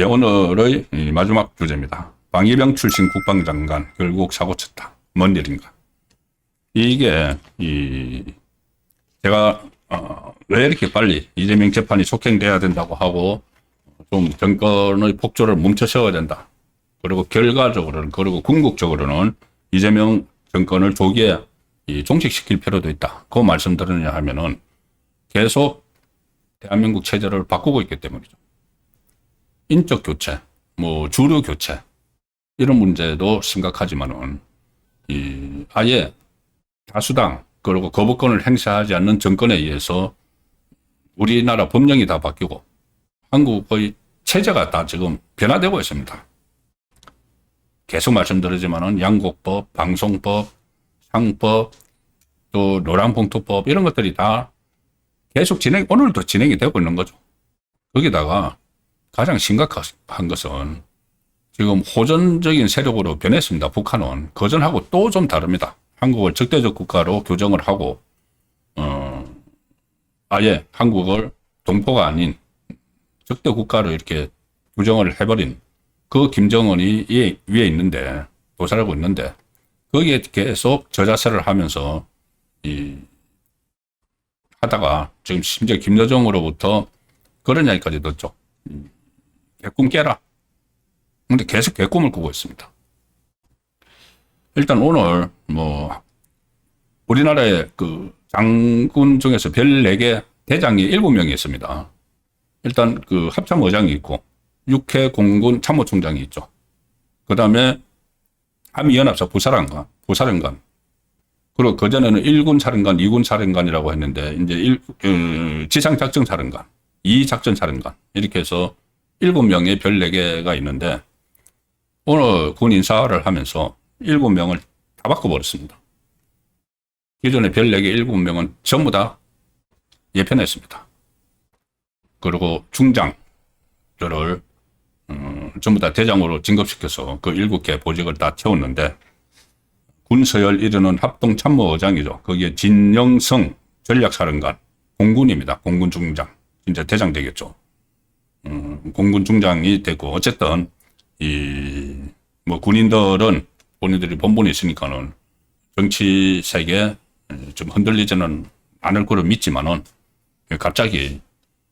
예, 오늘의 이 마지막 주제입니다. 방위병 출신 국방장관 결국 사고 쳤다. 뭔 일인가? 이게 제가 왜 이렇게 빨리 이재명 재판이 속행돼야 된다고 하고 좀 정권의 폭조를 멈춰 세워야 된다. 그리고 결과적으로는 그리고 궁극적으로는 이재명 정권을 조기에 종식시킬 필요도 있다. 그 말씀드리냐 하면은 계속 대한민국 체제를 바꾸고 있기 때문이죠. 인적 교체, 주류 교체 이런 문제도 심각하지만은 아예 다수당 그리고 거부권을 행사하지 않는 정권에 의해서 우리나라 법령이 다 바뀌고 한국의 체제가 다 지금 변화되고 있습니다. 계속 말씀드리지만은 양곡법, 방송법, 상법, 또 노란봉투법 이런 것들이 다 계속 오늘도 진행이 되고 있는 거죠. 거기다가 가장 심각한 것은 지금 호전적인 세력으로 변했습니다. 북한은 그전하고 또 좀 다릅니다. 한국을 적대적 국가로 규정을 하고 아예 한국을 동포가 아닌 적대 국가로 이렇게 규정을 해버린 그 김정은이 위에 있는데 도살하고 있는데 거기에 계속 저자세를 하면서 하다가 지금 심지어 김여정으로부터 그런 이야기까지 듣죠. 개꿈 깨라. 근데 계속 개꿈을 꾸고 있습니다. 일단 오늘 우리나라의 그 장군 중에서 별 4개 대장이 7명이 있습니다. 일단 그 합참의장이 있고 육해 공군 참모총장이 있죠. 그 다음에 한미연합사 부사령관. 그리고 그전에는 1군 사령관, 2군 사령관이라고 했는데 이제 지상작전사령관, 2작전사령관 이렇게 해서 7명의 별 4개가 있는데 오늘 군 인사를 하면서 7명을 다 바꿔버렸습니다. 기존의 별 4개 7명은 전부 다 예편했습니다. 그리고 중장들을 전부 다 대장으로 진급시켜서 그 7개 보직을 다 채웠는데 군서열 이르는 합동참모의장이죠. 거기에 진영성 전략사령관, 공군입니다. 공군중장. 진짜 대장 되겠죠. 공군중장이 되고 어쨌든 군인들은 본인들이 본분이 있으니까는 정치 세계에 좀 흔들리지는 않을 거로 믿지만은 갑자기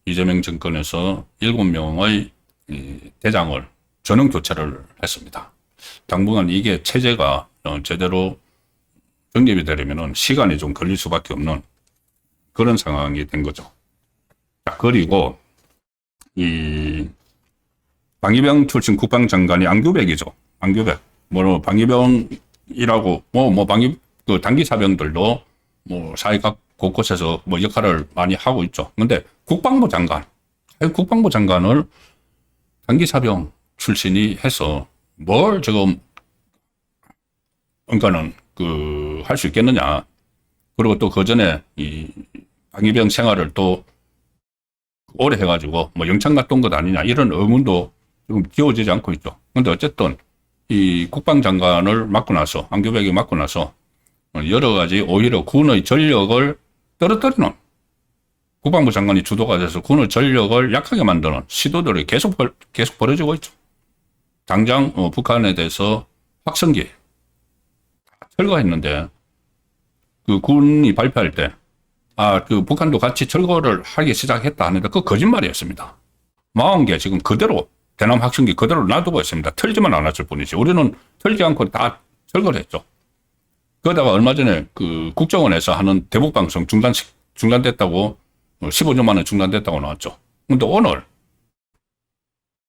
이재명 정권에서 7명의 대장을 전원 교체를 했습니다. 당분간 이게 체제가 제대로 정립이 되려면 시간이 좀 걸릴 수밖에 없는 그런 상황이 된 거죠. 자, 그리고 방위병 출신 국방장관이 안규백이죠. 안규백. 방위병이라고 단기 사병들도 사회각 곳곳에서 역할을 많이 하고 있죠. 근데 국방부 장관을 단기 사병 출신이 해서 뭘 지금 그러니까는 할 수 있겠느냐. 그리고 또 그 전에 방위병 생활을 또 오래 해가지고 영창 갔다 온 것 아니냐 이런 의문도 지금 지워지지 않고 있죠. 근데 어쨌든 이 국방장관을 맡고 나서 안규백이 맡고 나서 여러 가지 오히려 군의 전력을 떨어뜨리는 국방부 장관이 주도가 돼서 군의 전력을 약하게 만드는 시도들이 계속 벌어지고 있죠. 당장 북한에 대해서 확성기 철거했는데 그 군이 발표할 때 그 북한도 같이 철거를 하기 시작했다 하는데 그 거짓말이었습니다. 40개 지금 그대로 대남 확성기 그대로 놔두고 있습니다. 털지만 않았을 뿐이지. 우리는 털지 않고 다 철거를 했죠. 그러다가 얼마 전에 그 국정원에서 하는 대북방송 중단됐다고 15년 만에 중단됐다고 나왔죠. 근데 오늘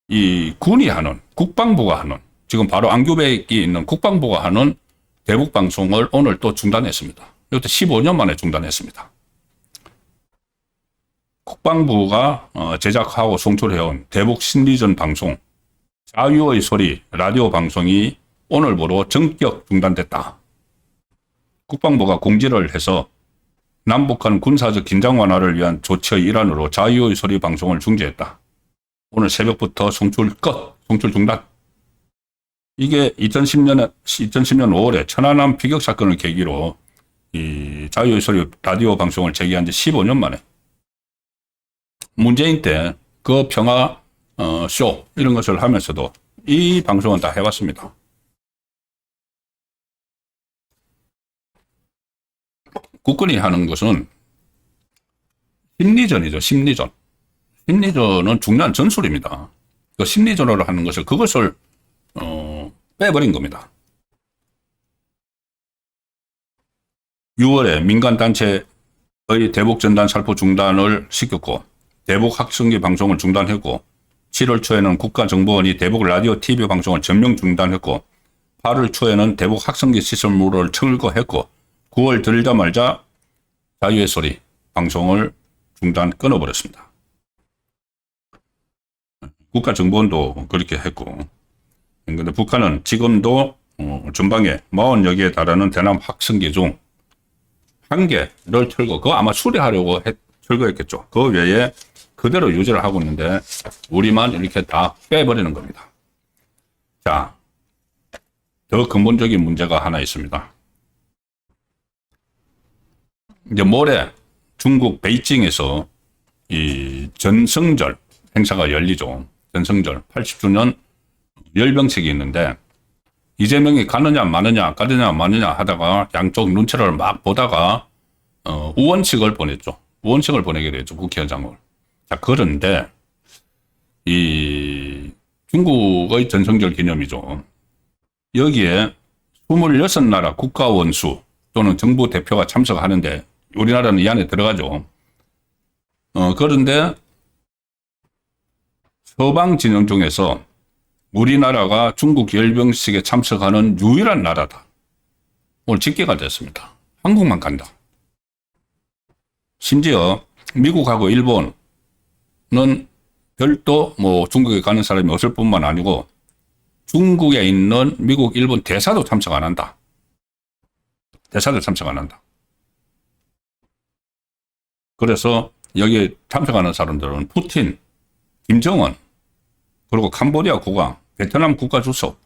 이 군이 하는 국방부가 하는 지금 바로 안규백이 있는 국방부가 하는 대북방송을 오늘 또 중단했습니다. 이것도 15년 만에 중단했습니다. 국방부가 제작하고 송출해온 대북 심리전 방송 자유의 소리 라디오 방송이 오늘부로 전격 중단됐다. 국방부가 공지를 해서 남북한 군사적 긴장 완화를 위한 조치의 일환으로 자유의 소리 방송을 중지했다. 오늘 새벽부터 송출 중단. 이게 2010년 5월에 천안함 피격 사건을 계기로 이 자유의 소리 라디오 방송을 재개한 지 15년 만에 문재인 때 그 평화 쇼 이런 것을 하면서도 이 방송은 다 해봤습니다. 국군이 하는 것은 심리전이죠. 심리전. 심리전은 중요한 전술입니다. 그 심리전으로 하는 것을 그것을 빼버린 겁니다. 6월에 민간단체의 대북전단 살포 중단을 시켰고 대북 학성기 방송을 중단했고 7월 초에는 국가정보원이 대북 라디오 TV 방송을 전면 중단했고 8월 초에는 대북 학성기 시설물을 철거했고 9월 들자마자 자유의 소리 방송을 끊어버렸습니다. 국가정보원도 그렇게 했고, 근데 북한은 지금도 전방에 40여 개에 달하는 대남 학성기 중 1개를 철거, 그거 아마 수리하려고 철거했겠죠. 그 외에 그대로 유지를 하고 있는데 우리만 이렇게 다 빼버리는 겁니다. 자, 더 근본적인 문제가 하나 있습니다. 이제 모레 중국 베이징에서 이 전승절 행사가 열리죠. 전승절 80주년 열병식이 있는데 이재명이 가느냐 마느냐 하다가 양쪽 눈치를 막 보다가 우원식을 보냈죠. 우원식을 보내게 됐죠. 국회의장을. 자, 그런데 이 중국의 전승절 기념이죠. 여기에 26나라 국가원수 또는 정부 대표가 참석하는데 우리나라는 이 안에 들어가죠. 그런데 서방 진영 중에서 우리나라가 중국 열병식에 참석하는 유일한 나라다. 오늘 집계가 됐습니다. 한국만 간다. 심지어 미국하고 일본은 별도 중국에 가는 사람이 없을 뿐만 아니고 중국에 있는 미국, 일본 대사도 참석 안 한다. 대사도 참석 안 한다. 그래서 여기 참석하는 사람들은 푸틴, 김정은, 그리고 캄보디아 국왕, 베트남 국가주석,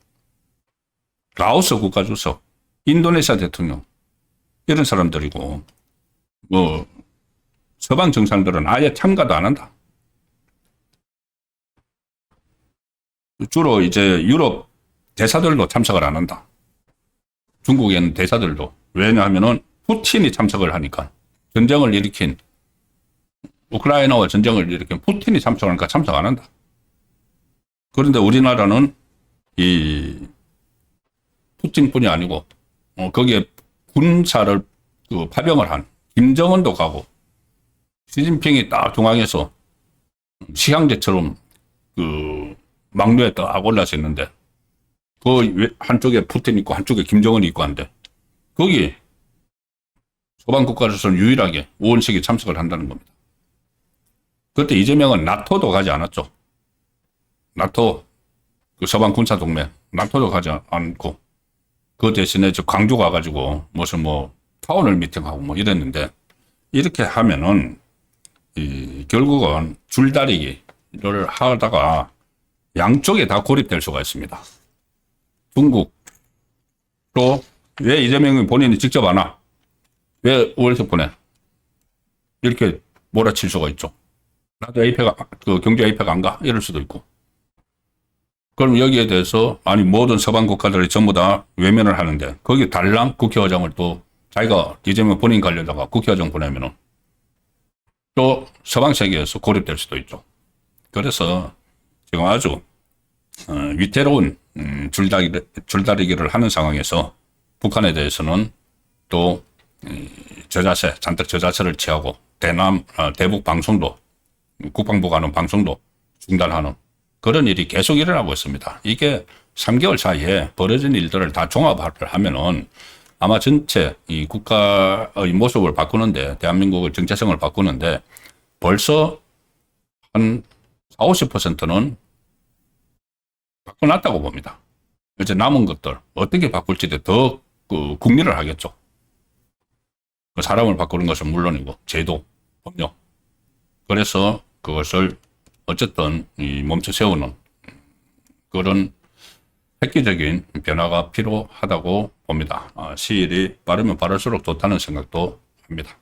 라오스 국가주석, 인도네시아 대통령 이런 사람들이고 서방 정상들은 아예 참가도 안 한다. 주로 이제 유럽 대사들도 참석을 안 한다. 중국에는 대사들도. 왜냐하면은 푸틴이 참석을 하니까. 전쟁을 일으킨 우크라이나와 전쟁을 일으킨 푸틴이 참석하니까 참석 안 한다. 그런데 우리나라는 이 푸틴뿐이 아니고 거기에 군사를 파병을 한 김정은도 가고 시진핑이 딱 중앙에서 시향제처럼 막루에 딱 올라서 있는데 그 한쪽에 푸틴 있고 한쪽에 김정은이 있고 한데 거기 서방 국가로서는 유일하게 우원식이 참석을 한다는 겁니다. 그때 이재명은 나토도 가지 않았죠. 나토, 서방 군사 동맹, 나토도 가지 않고, 그 대신에 광주 가가지고 무슨 타운을 미팅하고 이랬는데, 이렇게 하면은, 결국은 줄다리기를 하다가 양쪽에 다 고립될 수가 있습니다. 중국도 왜 이재명이 본인이 직접 안 와? 왜 월세 보내? 이렇게 몰아칠 수가 있죠. 나도 경제 APEC 안 가? 이럴 수도 있고. 그럼 여기에 대해서, 모든 서방 국가들이 전부 다 외면을 하는데, 거기 달랑 국회의장을 또 자기가 이재명 본인 가려다가 국회의장 보내면은 또 서방 세계에서 고립될 수도 있죠. 그래서 지금 아주, 위태로운, 줄다리기를 하는 상황에서 북한에 대해서는 또, 잔뜩 저자세를 취하고, 대북 방송도, 국방부가 하는 방송도 중단하는 그런 일이 계속 일어나고 있습니다. 이게 3개월 사이에 벌어진 일들을 다 종합을 하면은 아마 전체 이 국가의 모습을 바꾸는데, 대한민국의 정체성을 바꾸는데 벌써 한 40, 50%는 바꿔놨다고 봅니다. 이제 남은 것들 어떻게 바꿀지에 더 궁리를 하겠죠. 사람을 바꾸는 것은 물론이고 제도, 법령. 그래서 그것을 어쨌든 멈춰 세우는 그런 획기적인 변화가 필요하다고 봅니다. 시일이 빠르면 빠를수록 좋다는 생각도 합니다.